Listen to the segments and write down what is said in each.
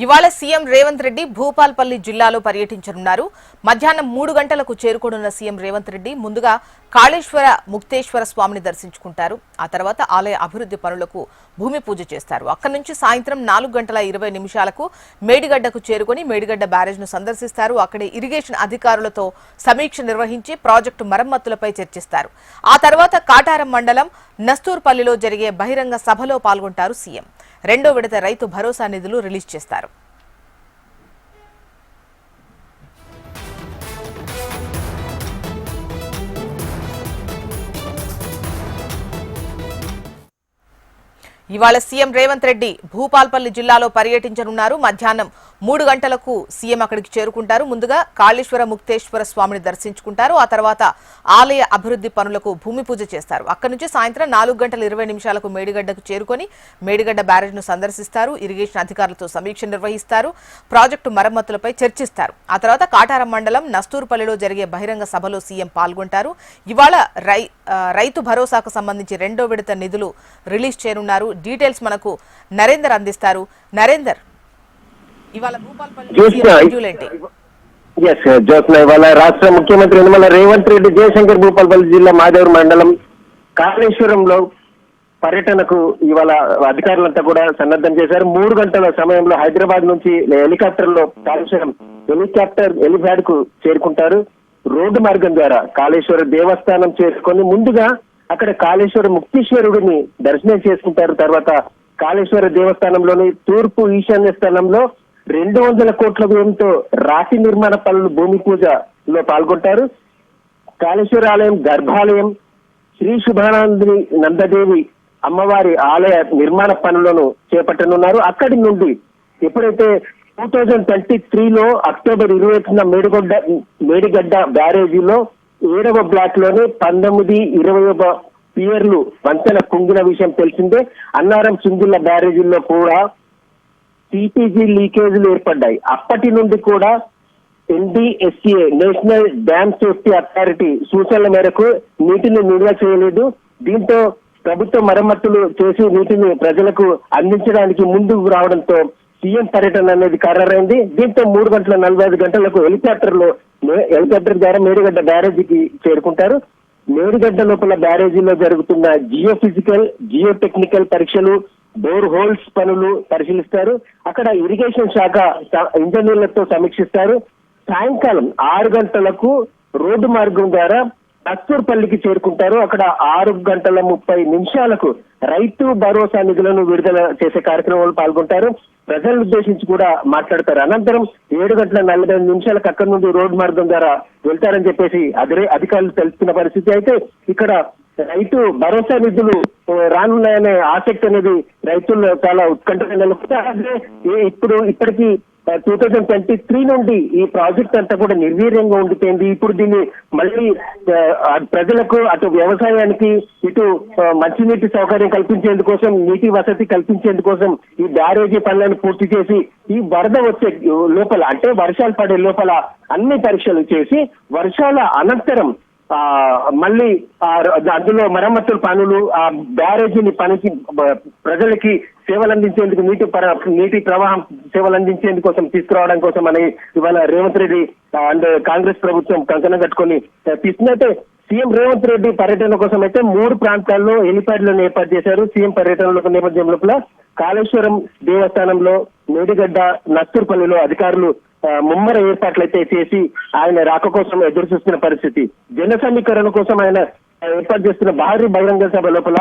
ఇవాళ సీఎం రేవంత్ రెడ్డి భూపాల్పల్లి జిల్లాలో పర్యటించనున్నారు. మధ్యాహ్నం 3 గంటలకు చేరుకోనున్న సీఎం రేవంత్ రెడ్డి ముందుగా కాళేశ్వర ముక్తేశ్వర స్వామిని దర్శించుకుంటారు. ఆ తర్వాత ఆలయ అభివృద్ధి పనులకు భూమి పూజ చేస్తారు. అక్కడి నుంచి సాయంత్రం 4:20 మేడిగడ్డకు చేరుకుని మేడిగడ్డ బ్యారేజ్ను సందర్శిస్తారు. అక్కడే ఇరిగేషన్ అధికారులతో సమీక్ష నిర్వహించి ప్రాజెక్టు మరమ్మతులపై చర్చిస్తారు. ఆ తర్వాత కాటారం మండలం నస్తూర్పల్లిలో జరిగే బహిరంగ సభలో పాల్గొంటారు సీఎం. రెండో విడత రైతు భరోసా నిధులు రిలీజ్ చేస్తారు. ఇవాళ సీఎం రేవంత్ రెడ్డి భూపాల్పల్లి జిల్లాలో పర్యటించనున్నారు. మధ్యాహ్నం 3 గంటలకు సీఎం అక్కడికి చేరుకుంటారు. ముందుగా కాళేశ్వర ముక్తేశ్వర స్వామిని దర్శించుకుంటారు. ఆ తర్వాత ఆలయ అభివృద్ధి పనులకు భూమి పూజ చేస్తారు. అక్కడి నుంచి సాయంత్రం 4:20 మేడిగడ్డకు చేరుకొని మేడిగడ్డ బ్యారేజ్ను సందర్శిస్తారు. ఇరిగేషన్ అధికారులతో సమీక్ష నిర్వహిస్తారు. ప్రాజెక్టు మరమ్మతులపై చర్చిస్తారు. ఆ తర్వాత కాటారం మండలం నస్తూర్పల్లిలో జరిగే బహిరంగ సభలో సీఎం పాల్గొంటారు. ఇవాళ రైతు భరోసాకు సంబంధించి రెండో విడత నిధులు రిలీజ్ చేయనున్నారు. డీటెయిల్స్ మనకు నరేందర్ అందిస్తారు. నరేందర్, ఇవాళ ఇవాళ రాష్ట్ర ముఖ్యమంత్రి యనమల రేవంత్ రెడ్డి జయశంకర్ భూపాల్పల్లి జిల్లా మాదేవర్ మండలం కాళేశ్వరంలో పర్యటనకు ఇవాళ అధికారులంతా కూడా సన్నద్ధం చేశారు. 3 గంటల సమయంలో హైదరాబాద్ నుంచి హెలికాప్టర్ హెలిప్యాడ్ కు చేరుకుంటారు. రోడ్డు మార్గం ద్వారా కాళేశ్వర దేవస్థానం చేసుకొని ముందుగా అక్కడ కాళేశ్వర ముక్తీశ్వరుడిని దర్శనం చేసుకుంటారు. తర్వాత కాళేశ్వర దేవస్థానంలోని తూర్పు ఈశాన్య స్థలంలో 200 కోట్ల వ్యయంతో రాతి నిర్మాణ పనులు భూమి పూజలో పాల్గొంటారు. కాళేశ్వర ఆలయం గర్భాలయం శ్రీ శుభానందిని నందదేవి అమ్మవారి ఆలయ నిర్మాణ పనులను చేపట్టనున్నారు. అక్కడి నుండి ఎప్పుడైతే 2023లో అక్టోబర్ 21న మేడిగడ్డ బ్యారేజీలో 7వ బ్లాక్ లోనే 19, 20వ పియర్లు వంతెన కుంగిన విషయం తెలిసిందే. అన్నారం చింగిళ్ల బ్యారేజీల్లో కూడా సిపిజి లీకేజీలు ఏర్పడ్డాయి. అప్పటి నుండి కూడా NDSA national dam safety authority సూచనల మేరకు నీటిని నిల్వ చేయలేదు. దీంతో ప్రభుత్వ మరమ్మతులు చేసి నీటిని ప్రజలకు అందించడానికి ముందుకు రావడంతో సీఎం పర్యటన అనేది ఖరారైంది. దీంతో 3:45 హెలికాప్టర్ ద్వారా మేడిగడ్డ బ్యారేజీకి చేరుకుంటారు. మేడిగడ్డ లోపల బ్యారేజీలో జరుగుతున్న జియోఫిజికల్, జియోటెక్నికల్ పరీక్షలు, బోర్ హోల్స్ పనులు పరిశీలిస్తారు. అక్కడ ఇరిగేషన్ శాఖ ఇంజనీర్లతో సమీక్షిస్తారు. సాయంకాలం 6 గంటలకు రోడ్డు మార్గం ద్వారా నస్తూర్పల్లికి చేరుకుంటారు. అక్కడ 6:30 రైతు భరోసా నిధులను విడుదల చేసే కార్యక్రమంలో పాల్గొంటారు. ప్రజలను ఉద్దేశించి కూడా మాట్లాడతారు. అనంతరం 7:45 అక్కడి నుండి రోడ్డు మార్గం ద్వారా వెళ్తారని చెప్పేసి అధికారులు తెలుస్తున్న పరిస్థితి. అయితే ఇక్కడ రైతు భరోసా నిధులు రానున్నాయనే ఆసక్తి అనేది రైతుల్లో చాలా ఉత్కంఠగా నెలకొంది. ఇప్పటికీ 2023 నుండి ఈ ప్రాజెక్ట్ అంతా కూడా నిర్వీర్యంగా ఉండిపోయింది. ఇప్పుడు దీన్ని మళ్ళీ ప్రజలకు అటు వ్యవసాయానికి ఇటు మంచినీటి సౌకర్యం కల్పించేందుకోసం, నీటి వసతి కల్పించేందుకోసం ఈ బ్యారేజీ పనులను పూర్తి చేసి ఈ వరద వచ్చే లోపల అంటే వర్షాలు పడే లోపల అన్ని పరీక్షలు చేసి వర్షాల అనంతరం మళ్ళీ అందులో మరమ్మతుల పనులు ఆ బ్యారేజీని పనికి ప్రజలకి సేవలు అందించేందుకు నీటి ప్రవాహం సేవలు అందించేందుకోసం తీసుకురావడం కోసం అని ఇవాళ రేవంత్ రెడ్డి అండ్ కాంగ్రెస్ ప్రభుత్వం కంకణం కట్టుకొని తీసుకున్నట్టే సీఎం రేవంత్ రెడ్డి పర్యటన కోసం అయితే 3 ప్రాంతాల్లో హెలిప్యాడ్లను ఏర్పాటు చేశారు. సీఎం పర్యటనలో నేపథ్యం లోపల కాళేశ్వరం దేవస్థానంలో, మేడిగడ్డ, నస్తూర్పల్లిలో అధికారులు ముమ్మర ఏర్పాట్లయితే చేసి ఆయన రాక కోసం ఎదురు చూస్తున్న పరిస్థితి. జన సమీకరణ కోసం ఆయన ఏర్పాటు చేస్తున్న భారీ బహిరంగ సభ లోపల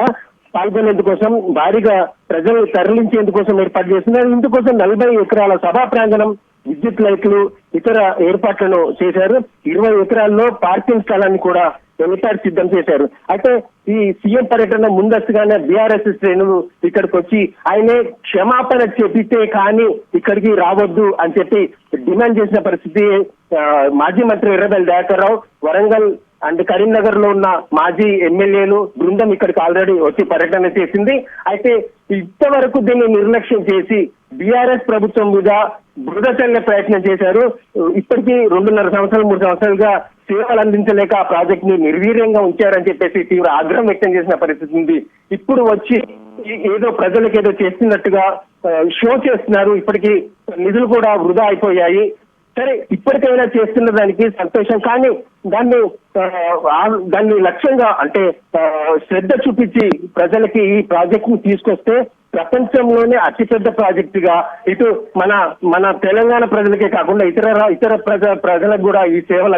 పాల్గొనేందుకోసం భారీగా ప్రజలు తరలించేందుకోసం ఏర్పాటు చేస్తున్నారు. ఇందుకోసం 40 ఎకరాల సభా ప్రాంగణం, విద్యుత్ లైట్లు, ఇతర ఏర్పాట్లను చేశారు. 20 ఎకరాల్లో పార్కింగ్ స్థలాన్ని కూడా హెలిప్యాడ్ సిద్ధం చేశారు. అయితే ఈ సీఎం పర్యటన ముందస్తుగానే బీఆర్ఎస్ శ్రేణులు ఇక్కడికి వచ్చి ఆయనే క్షమాపణ చెప్పితే కానీ ఇక్కడికి రావద్దు అని చెప్పి డిమాండ్ చేసిన పరిస్థితి. మాజీ మంత్రి ఎర్రబెల్లి దయాకర్ రావు, వరంగల్ అండ్ కరీంనగర్ లో ఉన్న మాజీ ఎమ్మెల్యేలు బృందం ఇక్కడికి ఆల్రెడీ వచ్చి పర్యటన చేసింది. అయితే ఇంతవరకు దీన్ని నిర్లక్ష్యం చేసి బీఆర్ఎస్ ప్రభుత్వం మీద బురద చల్లే ప్రయత్నం చేశారు. ఇప్పటికీ 2.5 సంవత్సరాలు 3 సంవత్సరాలుగా సేవలు అందించలేక ఆ ప్రాజెక్ట్ ని నిర్వీర్యంగా ఉంచారని చెప్పేసి తీవ్ర ఆగ్రహం వ్యక్తం చేసిన పరిస్థితి ఉంది. ఇప్పుడు వచ్చి ఏదో ప్రజలకు ఏదో చేస్తున్నట్టుగా షో చేస్తున్నారు. ఇప్పటికీ నిధులు కూడా వృధా అయిపోయాయి. సరే, ఇప్పటికైనా చేస్తున్న దానికి సంతోషం, కానీ దాన్ని లక్ష్యంగా అంటే శ్రద్ధ చూపించి ప్రజలకి ఈ ప్రాజెక్ట్ ని తీసుకొస్తే ప్రపంచంలోనే అతిపెద్ద ప్రాజెక్ట్ గా ఇటు మన తెలంగాణ ప్రజలకే కాకుండా ఇతర ప్రజలకు కూడా ఈ సేవలు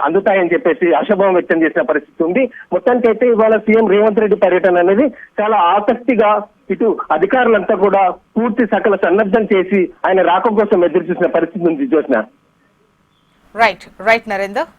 అందుతాయని చెప్పేసి ఆశాభావం వ్యక్తం చేసిన పరిస్థితి ఉంది. మొత్తానికైతే ఇవాళ సీఎం రేవంత్ రెడ్డి పర్యటన అనేది చాలా ఆసక్తిగా ఇటు అధికారులంతా కూడా పూర్తి సకల సన్నద్ధం చేసి ఆయన రాక కోసం ఎదురు చూసిన పరిస్థితి ఉంది. జ్యోత్స్న. రైట్ నరేందర్.